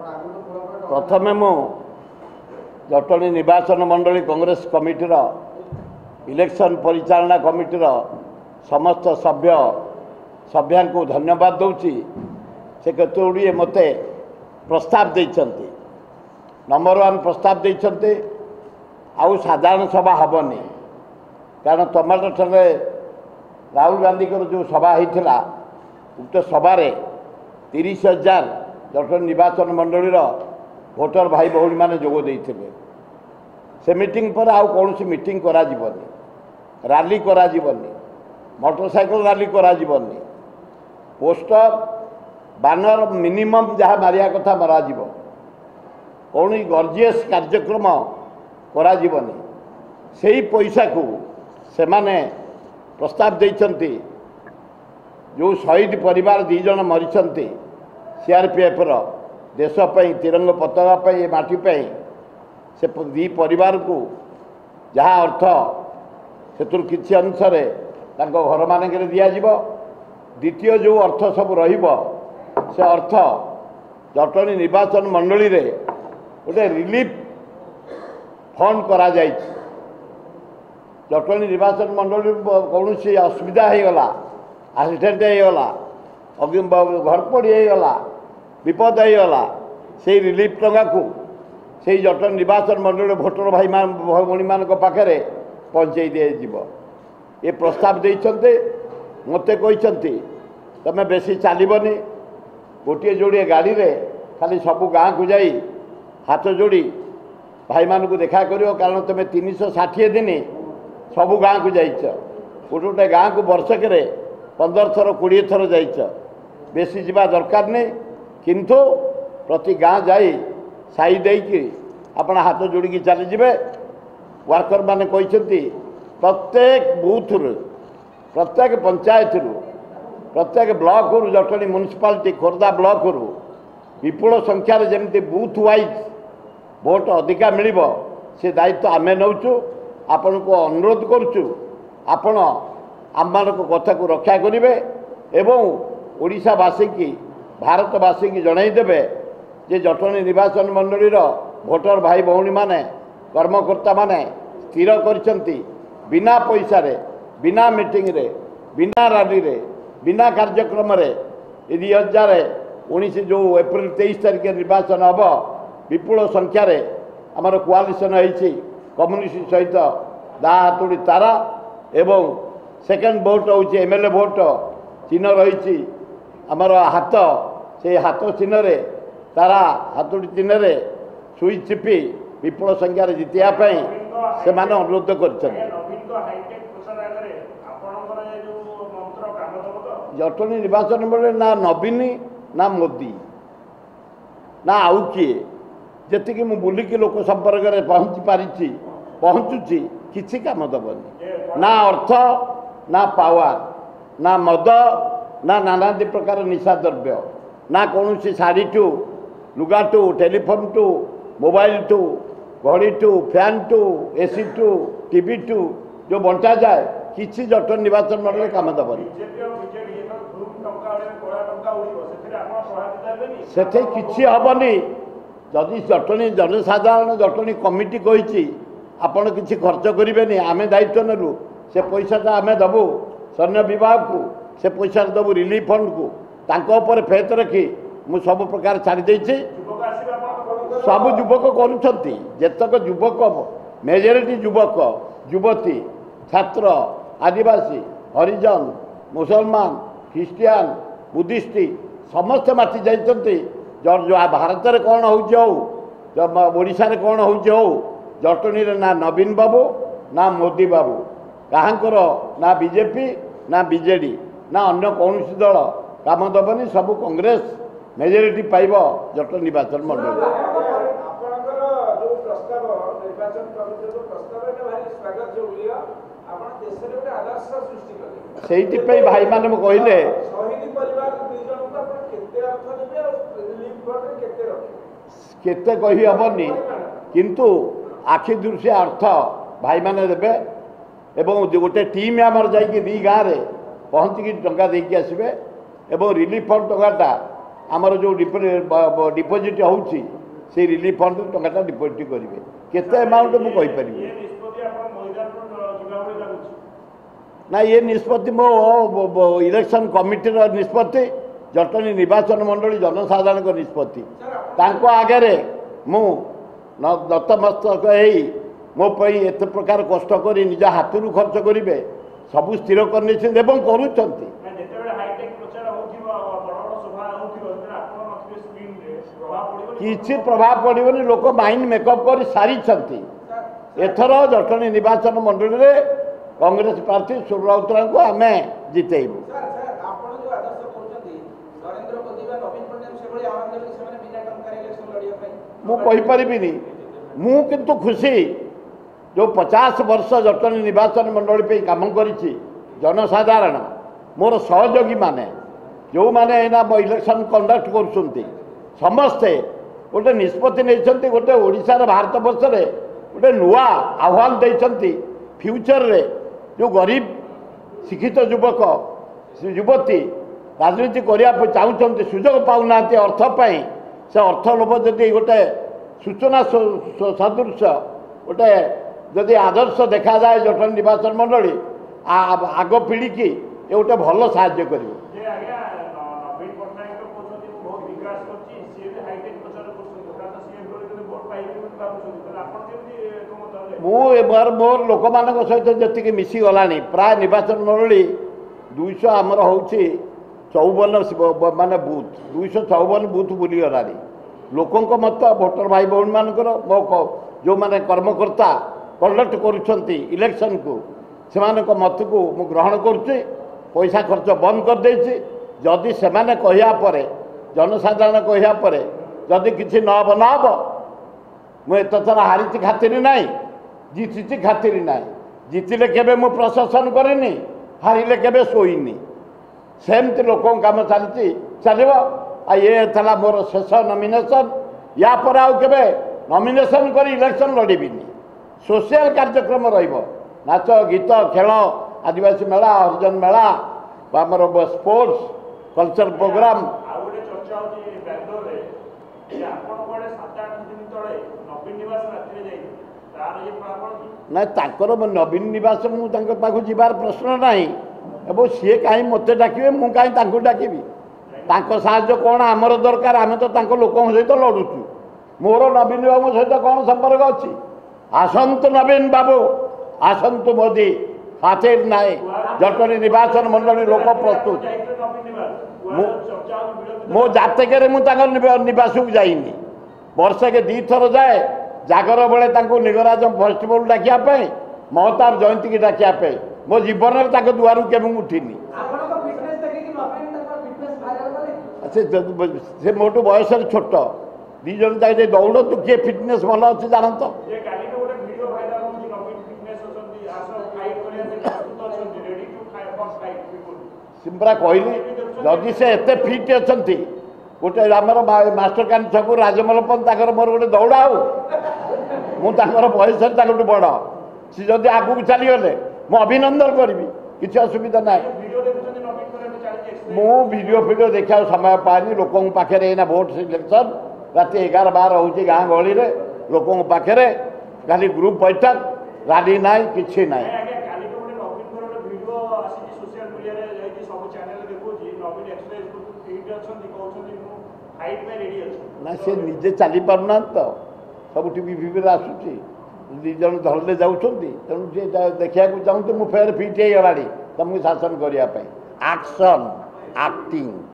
प्रथमे मु जटणी निर्वाचन मंडली कांग्रेस कमिटीर इलेक्शन परिचालना कमिटीर समस्त सभ्या को धन्यवाद दूची से केतोड़े मते प्रस्ताव देइछन्ति। नंबर 1 प्रस्ताव देइछन्ति आउ साधारण सभा हेनी कारण टमाटर राहुल गांधी जो सभा होता उक्त सभा 30,000 जटणी निर्वाचन मंडलीर भोटर भाई भौणी मैंने जोग देते से मीटिंग पर आउ कौन सी मीटिंग करा जीवनी रैली करा जीवनी मोटरसाइकिल रैली करा जीवनी पोस्टर बैनर मिनिमम जहाँ मारिया कथा मरा जीव कौन गर्जियस कार्यक्रम करा जीवनी से ही पैसा को से माने प्रस्ताव देइछन्ति जो शहीद परिवार 2 जन मरीछन्ति सीआरपीएफ रो देशपाई तिरंगा पताका माटी से 2 परिवार को जहाँ अर्थ से किसी अंश घर मानक दिज्व द्वितीय जो अर्थ सब से अर्थ जटणी निर्वाचन मंडली रे गोटे रिलीफ फंड करा जायछि। जटणी निर्वाचन मंडली कौन सी असुविधा होगला एक्सीडेंट होगला घरपड़ी होगला विपद होगला से रिलीफ टंका को से जटणी निर्वाचन मंडली भोटर भाई भौणी मान पाखे पहुँचे दिज्व ये प्रस्ताव देइछन्ते मते कहते तमें बेसी चलबनी गोटे जोड़े गाड़ी रे खाली सबू गाँ को जाई हाथ जोड़ी भाई मान को देखा करियो कारण तुम्हें 360 दिन सबू गाँ को जाइछ गोटे गोटे गाँ को वर्षक 15 थर 20 थर जाइछ बेसी जीवा दरकार नहीं किंतु प्रति गाँ जाई साई देकी आपण हाथ जोड़ी चलीजे वर्कर माने कहते प्रत्येक बूथ प्रत्येक पंचायत प्रत्येक ब्लॉक रु जटणी म्युनिसिपालिटी खोर्धा ब्लॉक रु विपुल संख्यार जमी बूथ वाइज भोट अधिका मिल से दायित्व आम नौचु आपण को अनुरोध करुचु आपण आम कथा को रक्षा करेंगे एवं ओडिशावासी की भारतवासी की जनईदेवे जे जटणी निर्वाचन मंडलीर भोटर भाई भौणी माने कर्मकर्ता माने स्थिर करछन्ति बिना पैसा रे बिना मीटिंग रे बिना रैली रे बिना कार्यक्रम रे 2019 जो एप्रिल 23 तारिख निर्वाचन हम विपुल संख्यार आमर कोआलिशन होती कम्युनिस्ट सहित दा हाथोड़ी तारा एवं सेकेंड भोट हूँ एमएलए भोट चिन्ह रही आमर हाथ से हाथ चिन्ह तारा हाथोड़ी चिन्ह सुई चिपी विपुल संख्यार जितियापाई से अनुरोध कर जटणी निर्वाचन बेले ना नवीन ना मोदी ना आउ किए जी मु बुलिकी लोक संपर्क में पहुँची पारी पहुँचुची किसी काम दबनी ना अर्थ ना पावर ना मद ना नानादी प्रकार निशा द्रव्य ना कौन शाढ़ी टू लुगा टू टेलीफोन टू मोबाइल टू घड़ी टू फैन टू एसी टू टीवी टू जो बंटा जाए किसी जटणी निर्वाचन मंडल काम दबनी से किसी हेनी जदि जटणी जनसाधारण जटणी कमिटी कही आपण किसी खर्च करेंगे आम दायित्व नेलु से पैसा आम दबू सैन्य विभाग को से पैसा दबू रिलीफ फंड को तांको फेत रखी मु सब प्रकार छाड़ी देछि सब युवक करुछंती जेतक युवक मेजोरिटी युवक युवती छात्र आदिवासी हरिजन मुसलमान ख्रिस्टियान बुद्धिस्ट समस्त माति जाइछंती जो भारत में कौन होशा कौन हो जटणी ना नवीन बाबू ना मोदी बाबू कहाँकर ना बीजेपी ना बीजेडी ना अन्य कौन दल काम दबनी सब कांग्रेस मेजोरिटी पाइब जटणी निर्वाचन मंडल से भाई मैंने कहले केते कही हेनी किंतु आखि दृश्य अर्थ भाई मैंने देवे एवं गोटे टीम आमर जा 2 गाँव में पहुँचिकी टंका देकी आसबे एवं रिलीफ फंड टंकाटा आमर जो डिपोजिट होउछि से रिलीफ फंड टंकाटा डिपोजिट करेंगे केते अमाउंट मुझे कहीपर ना ये निष्पत्ति मो इलेक्शन कमिटीर निष्पत्ति जटनी निर्वाचन मंडली जनसाधारण निष्पत्ति तांको आगे मु नतमस्तक मो एत प्रकार कष्ट कर निज हाथ खर्च करेंगे सबू स्थिर करने करुँच किसी प्रभाव पड़ोनी लोक माइंड मेकअप कर सारी एथर जटनी निर्वाचन मंडली में कांग्रेस प्रार्थी सुर राउतरा को आम जितेबू मुझे मु किंतु खुशी जो 50 वर्ष जटनी निर्वाचन मंडली पे काम करी जनसाधारण मोर सहयोगी माने जो माने एना इलेक्शन कंडक्ट कर समस्ते गोटे निष्पत्ति नहीं गोटे ओडिशार भारत वर्ष में गोटे नुआ आह्वान देती फ्यूचर रे जो गरीब शिक्षित युवक युवती राजनीति करने चाहते सुजोग पाऊना अर्थपाई से अर्थ लोभ जदि गोटे सूचना सदृश गोटे जदि आदर्श देखा जाए जटनी निर्वाचन मंडली आग पीढ़ी की ये गोटे भल साहाय्य कर मोर लोक मान सहित जी मिसीगला प्राय निर्वाचन मंडली 200 आमर हूँ 54 माने बूथ 254 बूथ बुलीगला लोकों मत भोटर भाई भौणी मानकर मो जो माने कर्मकर्ता कंडक्ट करुँच इलेक्शन को से मत को मु ग्रहण करुच्ची पैसा खर्च बंद कर देछि जदि से कहया जनसाधारण कहया जदि किसी नब नब मुझे थर हारी खातिर ना जीति खातिर ना जीतिले केबे मु प्रशासन करेनि हारिले केबे सोईनी सेमती लोक काम चलती चलो ये था मोर शेष नॉमिनेशन या पर आउ केबे नॉमिनेशन कर इलेक्शन लड़बीनी सोशल कार्यक्रम नाच गीत खेल आदिवासी मेला हरिजन मेला आमर स्पोर्ट्स कल्चर प्रोग्राम ना ताकर नवीन निवास मुझे जीवार प्रश्न ना एवं सी कहीं मत डाके मुझे कहीं डाकबी साहाଯ୍ୟ कौन आमर दरकार आम तो लोक सहित लड़ुचु मोर नवीन बाबू सहित कौन संपर्क अच्छी आसतु नवीन बाबू आसतु मोदी हाथेर नाए जटनी निर्वाचन मंडली लोक प्रस्तुत मो जातक निवास को जाइनी वर्ष के 2 थर जाए जागर बेले लिंगराज फेस्टिवल डाकियापी महताब जयंती की डाकियापी मो जीवन में दुआर के उठिनी से मोटू बयस छोट 2 जन जाए दौड़ तू किए फिटनेस भल अच्छे जानत सिंपरा कहली जदि से एत फिट अच्छा गोटे आमर मास्टर कान छक राजमल तक मोर गोटे दौड़ा हो मुझे बयस बड़ सी जदि आगू चलीगले मु अभिनंदन करी किसी असुविधा ना मु वीडियो देखा समय पानी लोकों पाखे भोट सिलेक्शन रात 11-12 हो गाँ गहली लोकों पाखे खाली ग्रुप बैठक रैली ना कि ना ना सी निजे चली पारना तो सब टीवी आसूँ 2 जन धरले जाऊँच तेणु जी देखा चाहूँ मुझे फेर फिट हो गला तुमको शासन करने एक्शन एक्टिंग